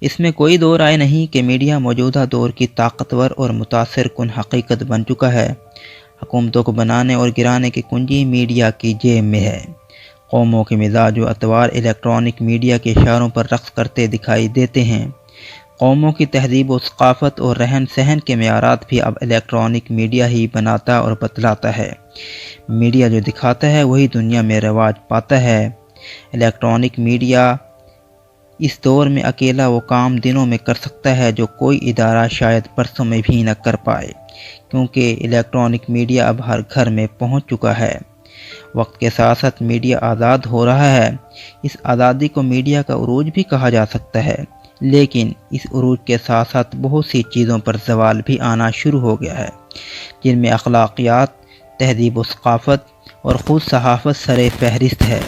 اس میں کوئی دو رائے نہیں کہ میڈیا موجودہ دور کی طاقتور اور متاثر کن حقیقت بن چکا ہے۔ حکومتوں کو بنانے اور گرانے کی کنجی میڈیا کی جیب میں ہے۔ قوموں کے مزاج و اطوار الیکٹرانک میڈیا کے اشاروں پر رقص کرتے دکھائی دیتے ہیں۔ قوموں کی تہذیب و ثقافت اور رہن سہن کے معیارات بھی اب الیکٹرانک میڈیا ہی بناتا اور بتلاتا ہے۔ میڈیا جو دکھاتا ہے وہی دنیا میں رواج پاتا ہے۔ الیکٹرانک میڈیا اس دور میں اکیلا وہ کام دنوں میں کر سکتا ہے جو کوئی ادارہ شاید برسوں میں بھی نہ کر پائے، کیونکہ الیکٹرانک میڈیا اب ہر گھر میں پہنچ چکا ہے۔ وقت کے ساتھ ساتھ میڈیا آزاد ہو رہا ہے۔ اس آزادی کو میڈیا کا عروج بھی کہا جا سکتا ہے، لیکن اس عروج کے ساتھ ساتھ بہت سی چیزوں پر زوال بھی آنا شروع ہو گیا ہے، جن میں اخلاقیات، تہذیب و ثقافت اور خود صحافت سر فہرست ہے۔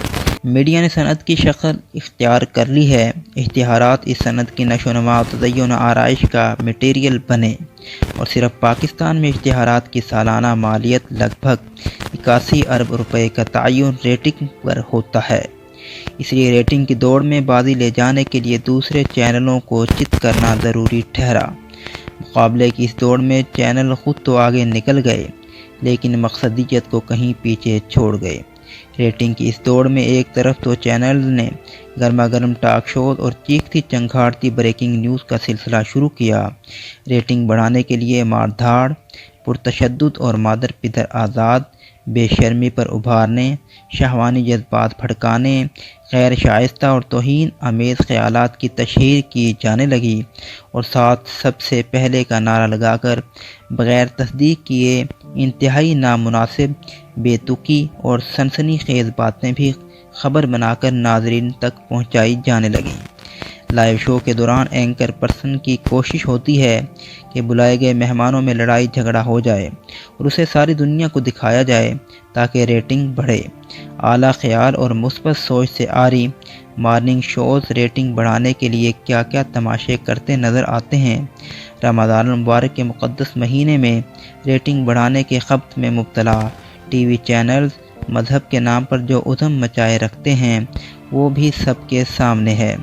میڈیا نے صنعت کی شکل اختیار کر لی ہے۔ اشتہارات اس صنعت کی نشو و نما و تزئین و آرائش کا میٹیریل بنے، اور صرف پاکستان میں اشتہارات کی سالانہ مالیت لگ بھگ 81 ارب روپے کا تعین ریٹنگ پر ہوتا ہے۔ اس لیے ریٹنگ کی دوڑ میں بازی لے جانے کے لیے دوسرے چینلوں کو چت کرنا ضروری ٹھہرا۔ مقابلے کی اس دوڑ میں چینل خود تو آگے نکل گئے، لیکن مقصدیت کو کہیں پیچھے چھوڑ گئے۔ ریٹنگ کی اس دوڑ میں ایک طرف تو چینلز نے گرما گرم ٹاک شوز اور چیختی چنگھاڑتی بریکنگ نیوز کا سلسلہ شروع کیا۔ ریٹنگ بڑھانے کے لیے مار دھاڑ، پرتشدد اور مادر پدر آزاد، بے شرمی پر ابھارنے، شہوانی جذبات بھڑکانے، غیر شائستہ اور توہین آمیز خیالات کی تشہیر کی جانے لگی، اور ساتھ سب سے پہلے کا نعرہ لگا کر بغیر تصدیق کیے انتہائی نامناسب، بے تکی اور سنسنی خیز باتیں بھی خبر بنا کر ناظرین تک پہنچائی جانے لگیں۔ لائیو شو کے دوران اینکر پرسن کی کوشش ہوتی ہے کہ بلائے گئے مہمانوں میں لڑائی جھگڑا ہو جائے اور اسے ساری دنیا کو دکھایا جائے تاکہ ریٹنگ بڑھے۔ اعلیٰ خیال اور مثبت سوچ سے عاری مارننگ شوز ریٹنگ بڑھانے کے لیے کیا کیا تماشے کرتے نظر آتے ہیں۔ رمضان المبارک کے مقدس مہینے میں ریٹنگ بڑھانے کے خبط میں مبتلا ٹی وی چینلز مذہب کے نام پر جو عدم مچائے رکھتے ہیں وہ بھی سب کے سامنے ہے۔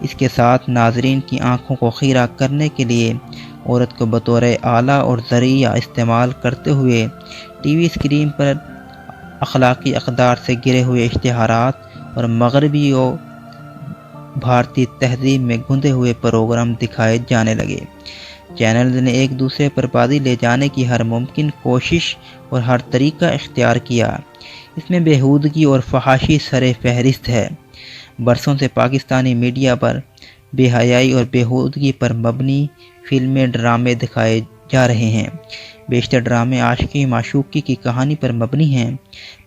اس کے ساتھ ناظرین کی آنکھوں کو خیرہ کرنے کے لیے عورت کو بطور آلہ اور ذریعہ استعمال کرتے ہوئے ٹی وی اسکرین پر اخلاقی اقدار سے گرے ہوئے اشتہارات اور مغربی و بھارتی تہذیب میں گندے ہوئے پروگرام دکھائے جانے لگے۔ چینلز نے ایک دوسرے پر بازی لے جانے کی ہر ممکن کوشش اور ہر طریقہ اختیار کیا۔ اس میں بےہودگی اور فحاشی سر فہرست ہے۔ برسوں سے پاکستانی میڈیا پر بے حیائی اور بےہودگی پر مبنی فلمیں، ڈرامے دکھائے جا رہے ہیں۔ بیشتر ڈرامے عاشقی معشوقی کی کہانی پر مبنی ہیں۔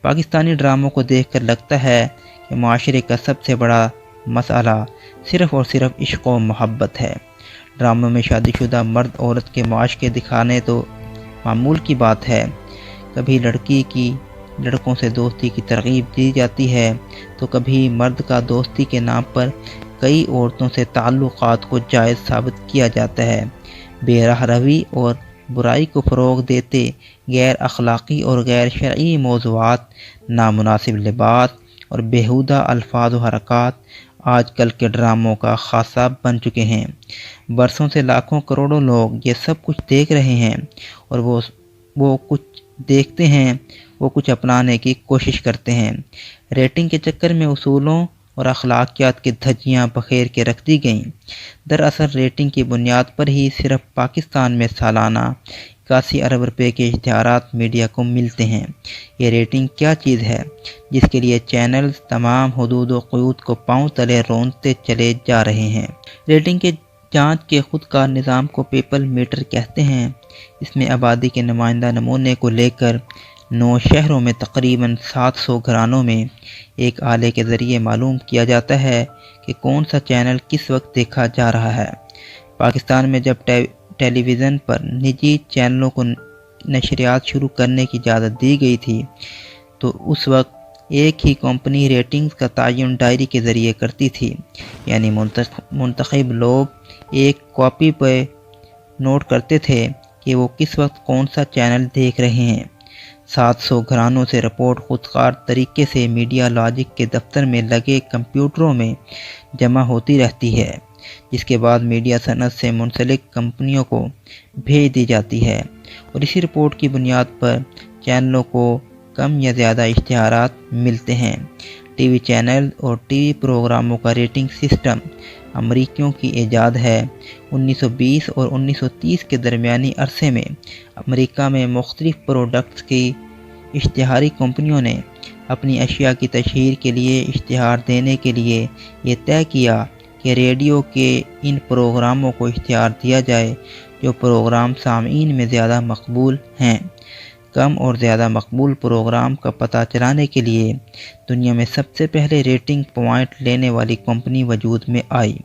پاکستانی ڈراموں کو دیکھ کر لگتا ہے کہ معاشرے کا سب سے بڑا مسئلہ صرف اور صرف عشق و محبت ہے۔ ڈراموں میں شادی شدہ مرد عورت کے معاشقے دکھانے تو معمول کی بات ہے، کبھی لڑکی کی لڑکوں سے دوستی کی ترغیب دی جاتی ہے تو کبھی مرد کا دوستی کے نام پر کئی عورتوں سے تعلقات کو جائز ثابت کیا جاتا ہے۔ بے راہ روی اور برائی کو فروغ دیتے غیر اخلاقی اور غیر شرعی موضوعات، نامناسب لباس اور بیہودہ الفاظ و حرکات آج کل کے ڈراموں کا خاصہ بن چکے ہیں۔ برسوں سے لاکھوں کروڑوں لوگ یہ سب کچھ دیکھ رہے ہیں، اور وہ کچھ دیکھتے ہیں، وہ کچھ اپنانے کی کوشش کرتے ہیں۔ ریٹنگ کے چکر میں اصولوں اور اخلاقیات کی دھجیاں بخیر کے رکھ دی گئیں۔ دراصل ریٹنگ کی بنیاد پر ہی صرف پاکستان میں سالانہ 81 ارب روپے کے اشتہارات میڈیا کو ملتے ہیں۔ یہ ریٹنگ کیا چیز ہے جس کے لیے چینلز تمام حدود و قیود کو پاؤں تلے رونتے چلے جا رہے ہیں؟ ریٹنگ کے جانچ کے خود کار نظام کو پیپل میٹر کہتے ہیں۔ اس میں آبادی کے نمائندہ نمونے کو لے کر 9 شہروں میں تقریباً 700 گھرانوں میں ایک آلے کے ذریعے معلوم کیا جاتا ہے کہ کون سا چینل کس وقت دیکھا جا رہا ہے۔ پاکستان میں جب ٹیلی ویژن پر نجی چینلوں کو نشریات شروع کرنے کی اجازت دی گئی تھی تو اس وقت ایک ہی کمپنی ریٹنگز کا تعین ڈائری کے ذریعے کرتی تھی، یعنی منتخب لوگ ایک کاپی پہ نوٹ کرتے تھے کہ وہ کس وقت کون سا چینل دیکھ رہے ہیں۔ 700 گھرانوں سے رپورٹ خودکار طریقے سے میڈیا لاجک کے دفتر میں لگے کمپیوٹروں میں جمع ہوتی رہتی ہے۔ جس کے بعد میڈیا صنعت سے منسلک کمپنیوں کو بھیج دی جاتی ہے، اور اسی رپورٹ کی بنیاد پر چینلوں کو کم یا زیادہ اشتہارات ملتے ہیں۔ ٹی وی چینل اور ٹی وی پروگراموں کا ریٹنگ سسٹم امریکیوں کی ایجاد ہے۔ 1920 اور 1930 کے درمیانی عرصے میں امریکہ میں مختلف پروڈکٹس کی اشتہاری کمپنیوں نے اپنی اشیاء کی تشہیر کے لیے اشتہار دینے کے لیے یہ طے کیا کہ ریڈیو کے ان پروگراموں کو اشتہار دیا جائے جو پروگرام سامعین میں زیادہ مقبول ہیں۔ کم اور زیادہ مقبول پروگرام کا پتہ چلانے کے لیے دنیا میں سب سے پہلے ریٹنگ پوائنٹ لینے والی کمپنی وجود میں آئی۔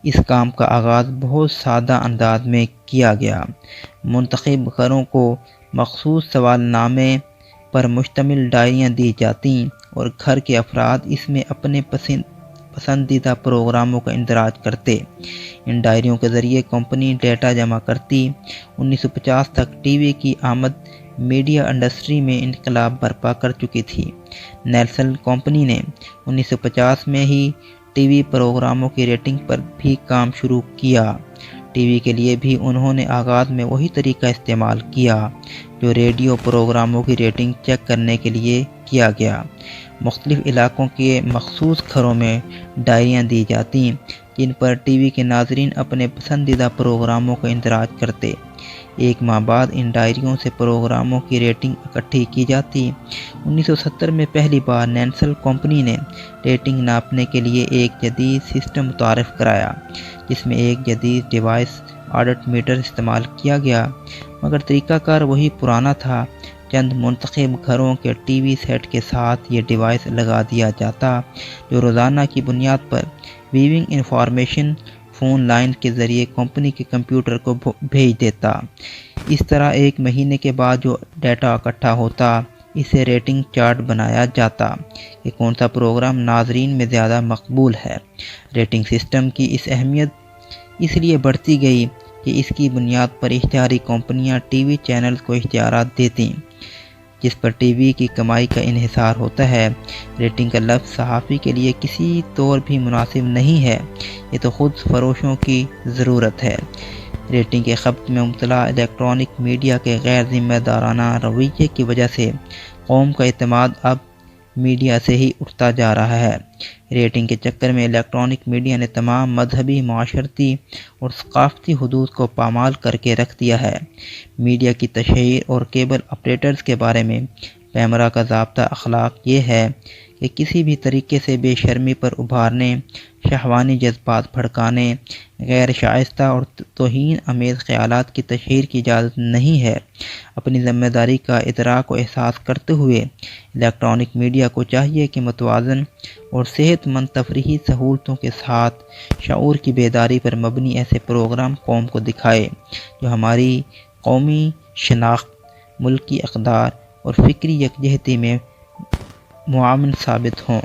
اس کام کا آغاز بہت سادہ انداز میں کیا گیا۔ منتخب گھروں کو مخصوص سوال نامے پر مشتمل ڈائریاں دی جاتیں اور گھر کے افراد اس میں اپنے پسندیدہ پروگراموں کا اندراج کرتے۔ ان ڈائریوں کے ذریعے کمپنی ڈیٹا جمع کرتی۔ 1950 تک ٹی وی کی آمد میڈیا انڈسٹری میں انقلاب برپا کر چکی تھی۔ نیلسن کمپنی نے 1950 میں ہی ٹی وی پروگراموں کی ریٹنگ پر بھی کام شروع کیا۔ ٹی وی کے لیے بھی انہوں نے آغاز میں وہی طریقہ استعمال کیا جو ریڈیو پروگراموں کی ریٹنگ چیک کرنے کے لیے کیا گیا۔ مختلف علاقوں کے مخصوص گھروں میں ڈائریاں دی جاتیں جن پر ٹی وی کے ناظرین اپنے پسندیدہ پروگراموں کا اندراج کرتے۔ ایک ماہ بعد ان ڈائریوں سے پروگراموں کی ریٹنگ اکٹھی کی جاتی۔ 1970 میں پہلی بار نیلسن کمپنی نے ریٹنگ ناپنے کے لیے ایک جدید سسٹم متعارف کرایا جس میں ایک جدید ڈیوائس آڈٹ میٹر استعمال کیا گیا، مگر طریقہ کار وہی پرانا تھا۔ چند منتخب گھروں کے ٹی وی سیٹ کے ساتھ یہ ڈیوائس لگا دیا جاتا جو روزانہ کی بنیاد پر ویونگ انفارمیشن فون لائن کے ذریعے کمپنی کے کمپیوٹر کو بھیج دیتا۔ اس طرح ایک مہینے کے بعد جو ڈیٹا اکٹھا ہوتا اسے ریٹنگ چارٹ بنایا جاتا کہ کون سا پروگرام ناظرین میں زیادہ مقبول ہے۔ ریٹنگ سسٹم کی اس اہمیت اس لیے بڑھتی گئی کہ اس کی بنیاد پر اشتہاری کمپنیاں ٹی وی چینلز کو اشتہارات دیتیں جس پر ٹی وی کی کمائی کا انحصار ہوتا ہے۔ ریٹنگ کا لفظ صحافی کے لیے کسی طور بھی مناسب نہیں ہے، یہ تو خود فروشوں کی ضرورت ہے۔ ریٹنگ کے خبط میں مبتلا الیکٹرانک میڈیا کے غیر ذمہ دارانہ رویے کی وجہ سے قوم کا اعتماد اب میڈیا سے ہی اٹھتا جا رہا ہے۔ ریٹنگ کے چکر میں الیکٹرانک میڈیا نے تمام مذہبی، معاشرتی اور ثقافتی حدود کو پامال کر کے رکھ دیا ہے۔ میڈیا کی تشہیر اور کیبل آپریٹرز کے بارے میں پیمرا کا ضابطہ اخلاق یہ ہے کہ کسی بھی طریقے سے بے شرمی پر ابھارنے، شہوانی جذبات بھڑکانے، غیر شائستہ اور توہین آمیز خیالات کی تشہیر کی اجازت نہیں ہے۔ اپنی ذمہ داری کا ادراک و احساس کرتے ہوئے الیکٹرانک میڈیا کو چاہیے کہ متوازن اور صحت مند تفریحی سہولتوں کے ساتھ شعور کی بیداری پر مبنی ایسے پروگرام قوم کو دکھائے جو ہماری قومی شناخت، ملکی اقدار اور فکری یکجہتی میں معاون ثابت ہوں۔